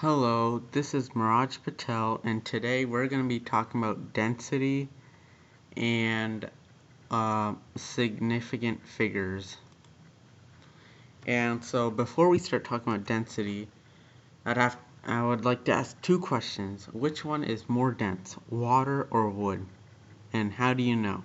Hello, this is Miraj Patel, and today we're going to be talking about density and significant figures. And so, before we start talking about density, I would like to ask two questions. Which one is more dense, water or wood? And how do you know?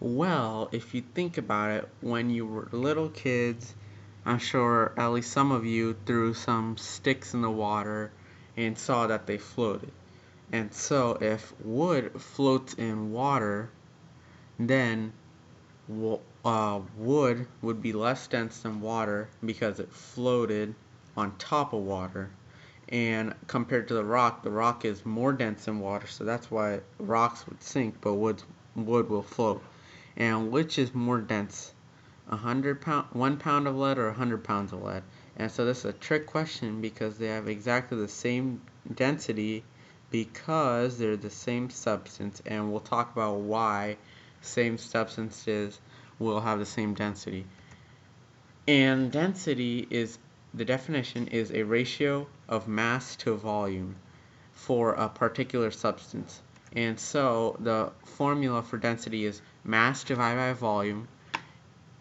Well, if you think about it, when you were little kids, I'm sure at least some of you threw some sticks in the water and saw that they floated. And so if wood floats in water, then wood would be less dense than water because it floated on top of water. And compared to the rock is more dense than water, so that's why rocks would sink, but wood will float. And which is more dense, 1 pound of lead or 100 pounds of lead? And so this is a trick question because they have exactly the same density because they're the same substance, and we'll talk about why same substances will have the same density. And density is, the definition is a ratio of mass to volume for a particular substance. And so the formula for density is mass divided by volume.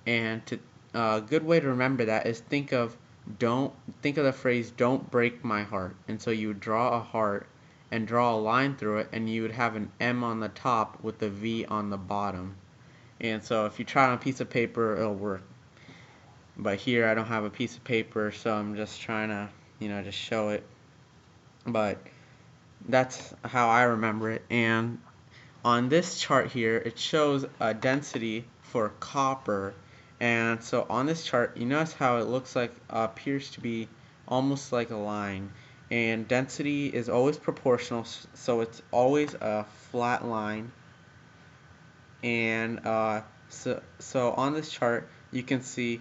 And a good way to remember that is think of the phrase "don't break my heart." And so you would draw a heart and draw a line through it, and you would have an M on the top with a V on the bottom. And so if you try it on a piece of paper, it'll work. But here I don't have a piece of paper, so I'm just trying to, just show it. But that's how I remember it. And on this chart here, it shows a density for copper. And so on this chart, you notice how it looks like, appears to be almost like a line. And density is always proportional, so it's always a flat line. And so on this chart, you can see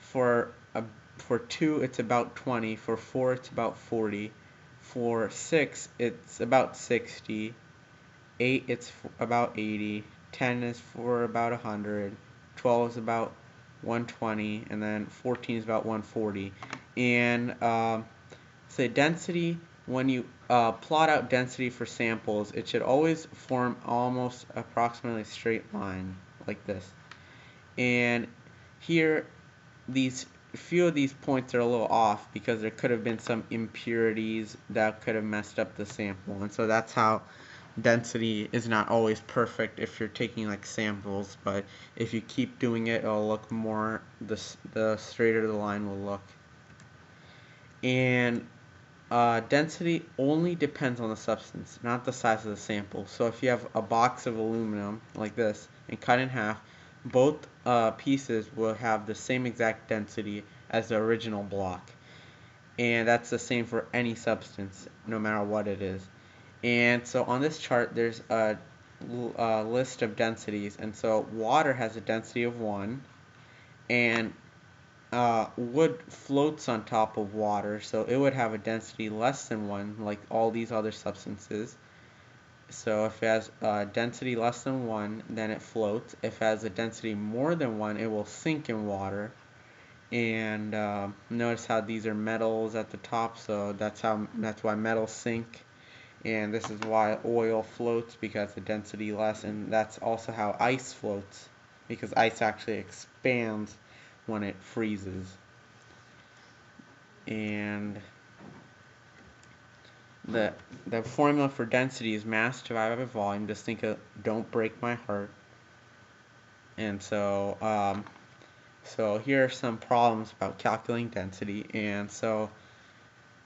for 2 it's about 20, for 4 it's about 40, for 6 it's about 60, 8 it's about 80, 10 is for about 100, 12 is about 120, and then 14 is about 140. And so density, when you plot out density for samples, it should always form almost approximately a straight line like this. And here, these few of these points are a little off because there could have been some impurities that could have messed up the sample. And so that's how density is not always perfect if you're taking like samples, but if you keep doing it, it'll look more, the straighter the line will look. And density only depends on the substance, not the size of the sample. So if you have a box of aluminum like this and cut in half, both pieces will have the same exact density as the original block. And that's the same for any substance, no matter what it is. And so on this chart, there's a list of densities. And so water has a density of 1, and wood floats on top of water, so it would have a density less than 1, like all these other substances. So if it has a density less than 1, then it floats. If it has a density more than 1, it will sink in water. And notice how these are metals at the top, so that's why metals sink. And this is why oil floats, because the density less, and that's also how ice floats, because ice actually expands when it freezes. And the formula for density is mass divided by volume. Just think of "don't break my heart." And so so here are some problems about calculating density. And so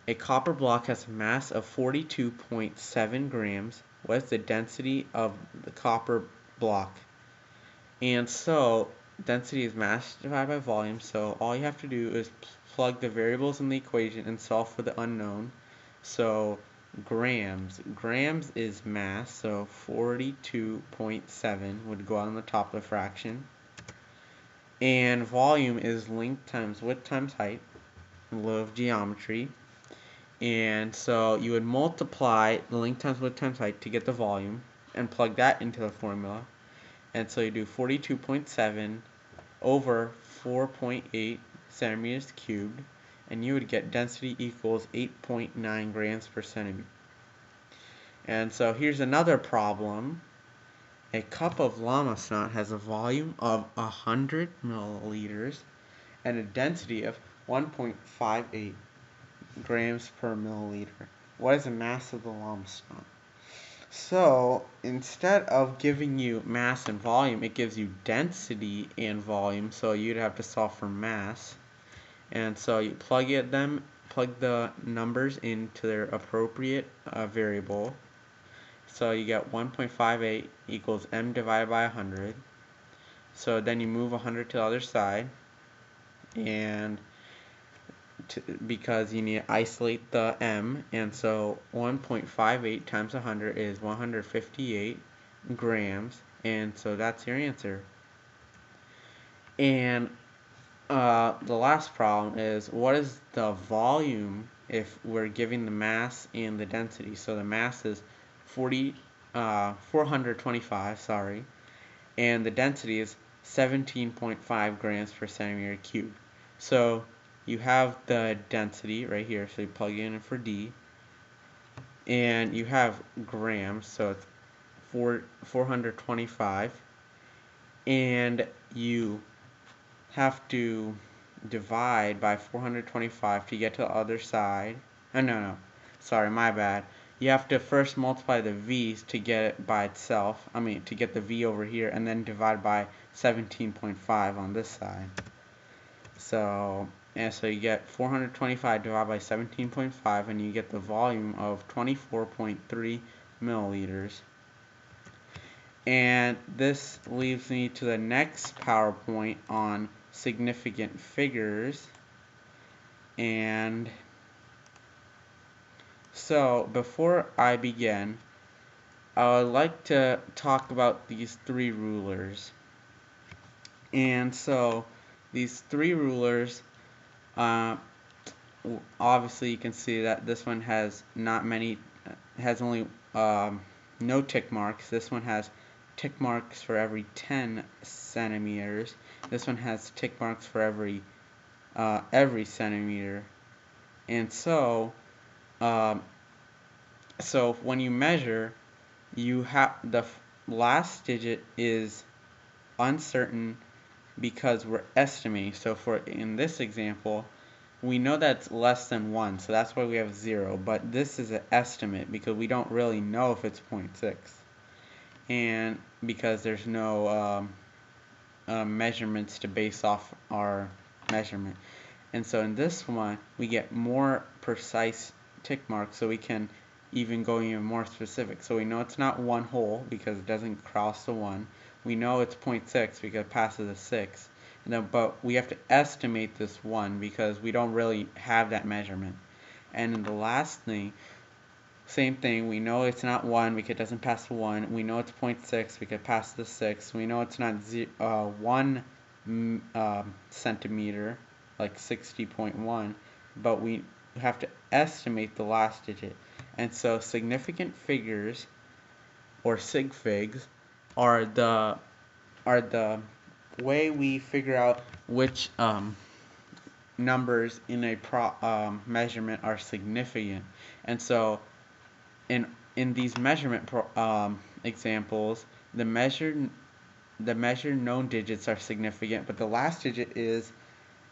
a copper block has a mass of 42.7 grams. What is the density of the copper block? And so density is mass divided by volume, so all you have to do is plug the variables in the equation and solve for the unknown. So grams is mass, so 42.7 would go on the top of the fraction. And volume is length times width times height, law of geometry. And so you would multiply the length times width times height to get the volume and plug that into the formula. And so you do 42.7 over 4.8 centimeters cubed. and you would get density equals 8.9 grams per centimeter. And so here's another problem. A cup of llama snot has a volume of 100 milliliters and a density of 1.58 grams per milliliter. What is the mass of the llama snot? So instead of giving you mass and volume, it gives you density and volume, so you'd have to solve for mass. And so you plug the numbers into their appropriate variable. So you get 1.58 equals m divided by 100. So then you move 100 to the other side, and because you need to isolate the m, and so 1.58 times 100 is 158 grams, and so that's your answer. And the last problem is, what is the volume if we're giving the mass and the density? So the mass is 425, sorry, and the density is 17.5 grams per centimeter cubed. So you have the density right here, so you plug it in for D, and you have grams, so it's 425, and you have to divide by 425 to get to the other side. Oh, no, sorry, my bad. You have to first multiply the v's to get it by itself. To get the v over here, and then divide by 17.5 on this side. So you get 425 divided by 17.5, and you get the volume of 24.3 milliliters. And this leads me to the next PowerPoint on significant figures. And so before I begin, I would like to talk about these three rulers. And so these three rulers, obviously you can see that this one has only no tick marks. This one has tick marks for every 10 centimeters. This one has tick marks for every centimeter. And so when you measure, you have the last digit is uncertain because we're estimating. So in this example, we know that's less than 1, so that's why we have 0, but this is an estimate because we don't really know if it's 0.6, and because there's no measurements to base off our measurement. And so in this one, we get more precise tick marks, so we can even go even more specific. So we know it's not 1 whole because it doesn't cross the 1. We know it's 0.6 because it passes a 6. But we have to estimate this 1 because we don't really have that measurement. And in the last thing, same thing, we know it's not 1 because it doesn't pass the 1. We know it's 0.6 because it passes the 6. We know it's not 1 centimeter, like 60.1, but we have to estimate the last digit. And so significant figures, or sig figs, are the way we figure out which numbers in a measurement are significant. And so in these measurement examples, the measured known digits are significant, but the last digit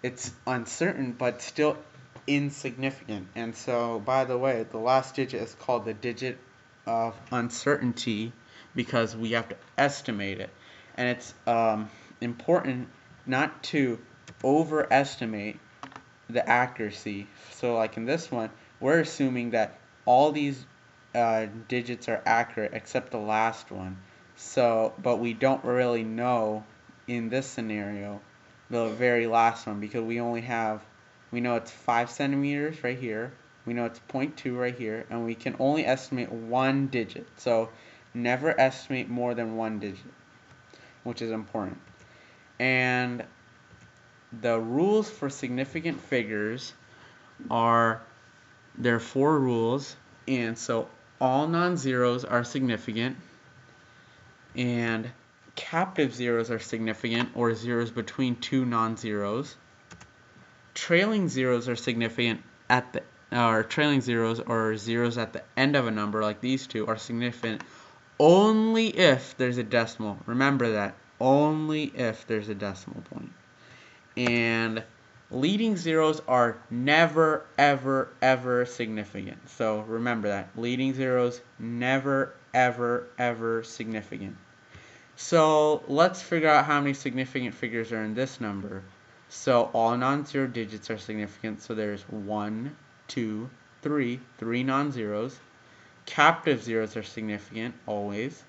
it's uncertain but still insignificant. And so, by the way, the last digit is called the digit of uncertainty because we have to estimate it. And it's important not to overestimate the accuracy. So like in this one, we're assuming that all these digits are accurate except the last one. So, but we don't really know in this scenario the very last one because we know it's 5 centimeters right here, we know it's 0.2 right here, and we can only estimate one digit. So never estimate more than one digit, which is important. And the rules for significant figures there are 4 rules, and so all non-zeros are significant, and captive zeros are significant, or zeros between two non-zeros. trailing zeros are significant at the or trailing zeros or zeros at the end of a number like these two are significant only if there's a decimal. Remember that, only if there's a decimal point. And leading zeros are never, ever, ever significant. So remember that. Leading zeros, never, ever, ever significant. So let's figure out how many significant figures are in this number. So all non-zero digits are significant. So there's 1, 2, 3, 3 non-zeros. Captive zeros are significant always.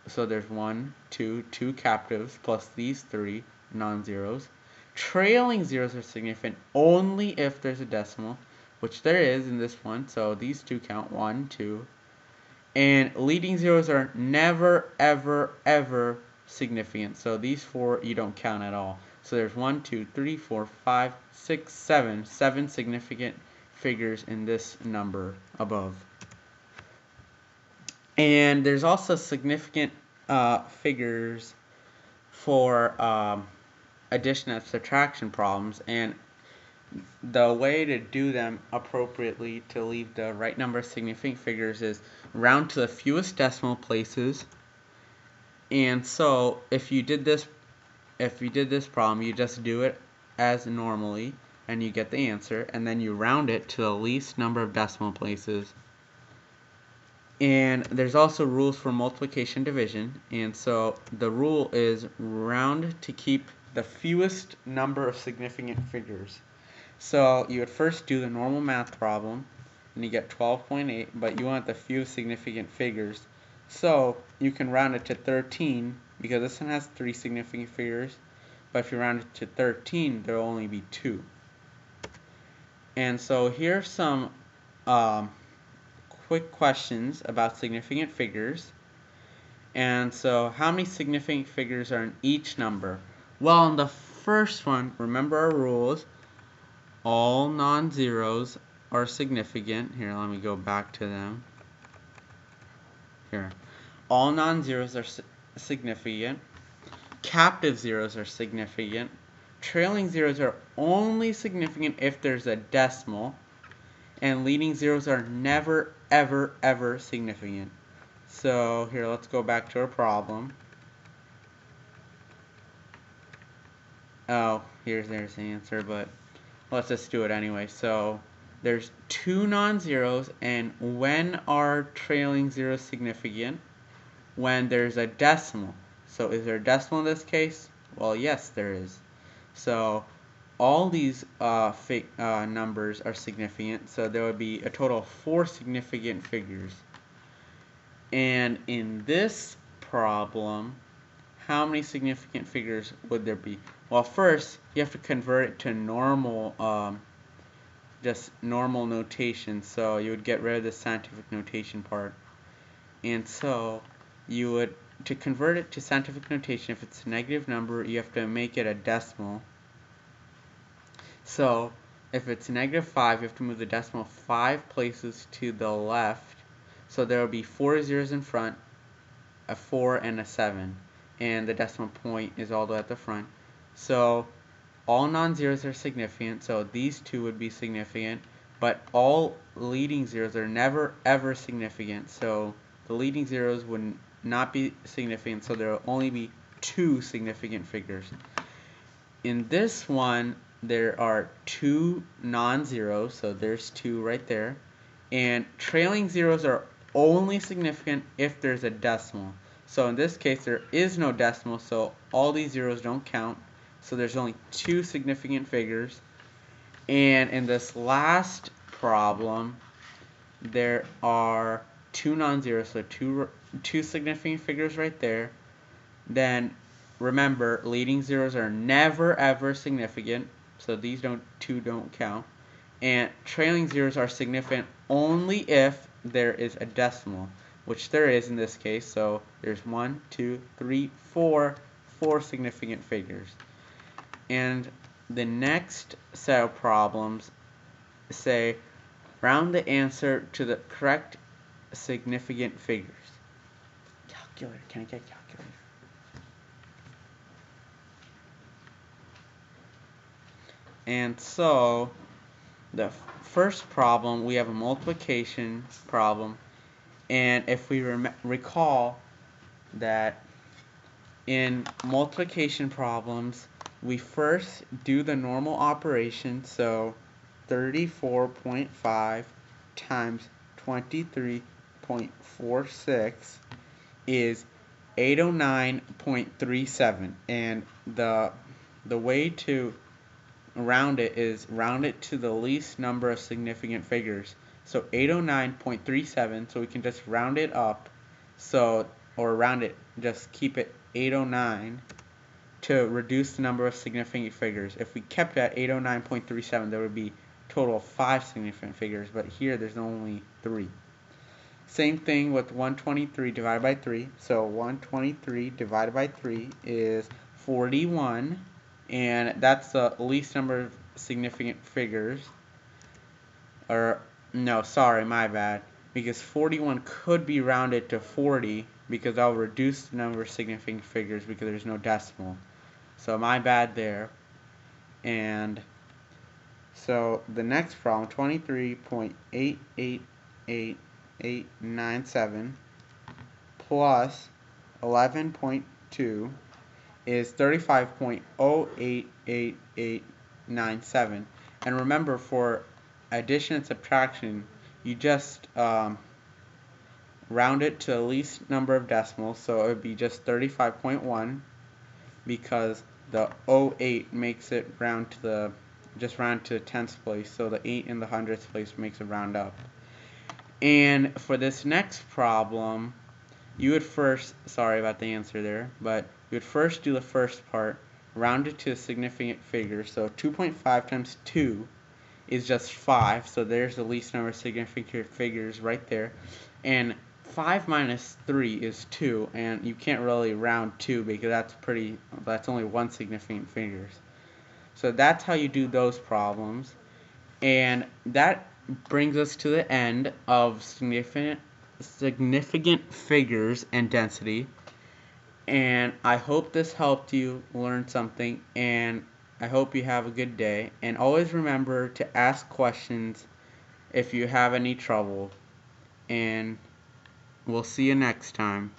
So there's 1, 2, 2 captives plus these 3 non-zeros. Trailing zeros are significant only if there's a decimal, which there is in this one. So these two count, 1, 2. And leading zeros are never, ever, ever significant. So these 4 you don't count at all. So there's 1, 2, 3, 4, 5, 6, 7. 7 significant figures in this number above. And there's also significant figures for addition and subtraction problems, and the way to do them appropriately to leave the right number of significant figures is round to the fewest decimal places. And so if you did this problem, you just do it as normally and you get the answer, and then you round it to the least number of decimal places. And there's also rules for multiplication and division, and so the rule is round to keep the fewest number of significant figures. So you would first do the normal math problem, and you get 12.8, but you want the fewest significant figures. So you can round it to 13, because this one has 3 significant figures, but if you round it to 13, there will only be 2. And so here's some quick questions about significant figures. And so how many significant figures are in each number? Well, in the first one, remember our rules. All non-zeros are significant. Here, let me go back to them. Here. All non-zeros are significant. Captive zeros are significant. Trailing zeros are only significant if there's a decimal. And leading zeros are never, ever, ever significant. So here, let's go back to our problem. Oh, there's the answer, but let's just do it anyway. So there's 2 non-zeros, and when are trailing zeros significant? When there's a decimal. So is there a decimal in this case? Well, yes, there is. So all these numbers are significant, so there would be a total of 4 significant figures. And in this problem, how many significant figures would there be? Well, first, you have to convert it to normal, just normal notation. So you would get rid of the scientific notation part. And so you would, to convert it to scientific notation, if it's a negative number, you have to make it a decimal. So if it's negative 5, you have to move the decimal 5 places to the left. So there will be 4 zeros in front, a 4 and a 7. And the decimal point is all the way at the front. So all non-zeros are significant, so these 2 would be significant, but all leading zeros are never ever significant, so the leading zeros would not be significant, so there will only be 2 significant figures. In this one, there are 2 non-zeros, so there's 2 right there, and trailing zeros are only significant if there's a decimal. So in this case, there is no decimal, so all these zeros don't count. So there's only 2 significant figures. And in this last problem, there are 2 non-zeros, so two significant figures right there. Then remember, leading zeros are never ever significant, so these 2 don't count. And trailing zeros are significant only if there is a decimal, which there is in this case. So there's 1, 2, 3, 4 significant figures. And the next set of problems say round the answer to the correct significant figures. Calculator, can I get a calculator? And so the first problem, we have a multiplication problem, and if we recall that in multiplication problems, we first do the normal operation, so 34.5 times 23.46 is 809.37, and the way to round it is round it to the least number of significant figures. So 809.37, so we can just round it up, so or round it, just keep it 809 to reduce the number of significant figures. If we kept it at 809.37, there would be a total of 5 significant figures, but here there's only 3. Same thing with 123 divided by 3. So 123 divided by 3 is 41, and that's the least number of significant figures. Or, no, sorry, my bad. Because 41 could be rounded to 40, because I'll reduce the number of significant figures because there's no decimal. So my bad there. And so the next problem, 23.888897 plus 11.2 is 35.088897. And remember, for addition and subtraction, you just round it to the least number of decimals, so it would be just 35.1, because the 08 makes it round to the tenths place, so the 8 in the hundredths place makes it round up. And for this next problem, you would first, sorry about the answer there, but you would first do the first part, round it to a significant figure. So 2.5 times 2 is just 5, so there's the least number of significant figures right there. And 5 minus 3 is 2, and you can't really round 2 because that's only one significant figure. So that's how you do those problems. And that brings us to the end of significant figures and density. And I hope this helped you learn something, and I hope you have a good day. And always remember to ask questions if you have any trouble. And we'll see you next time.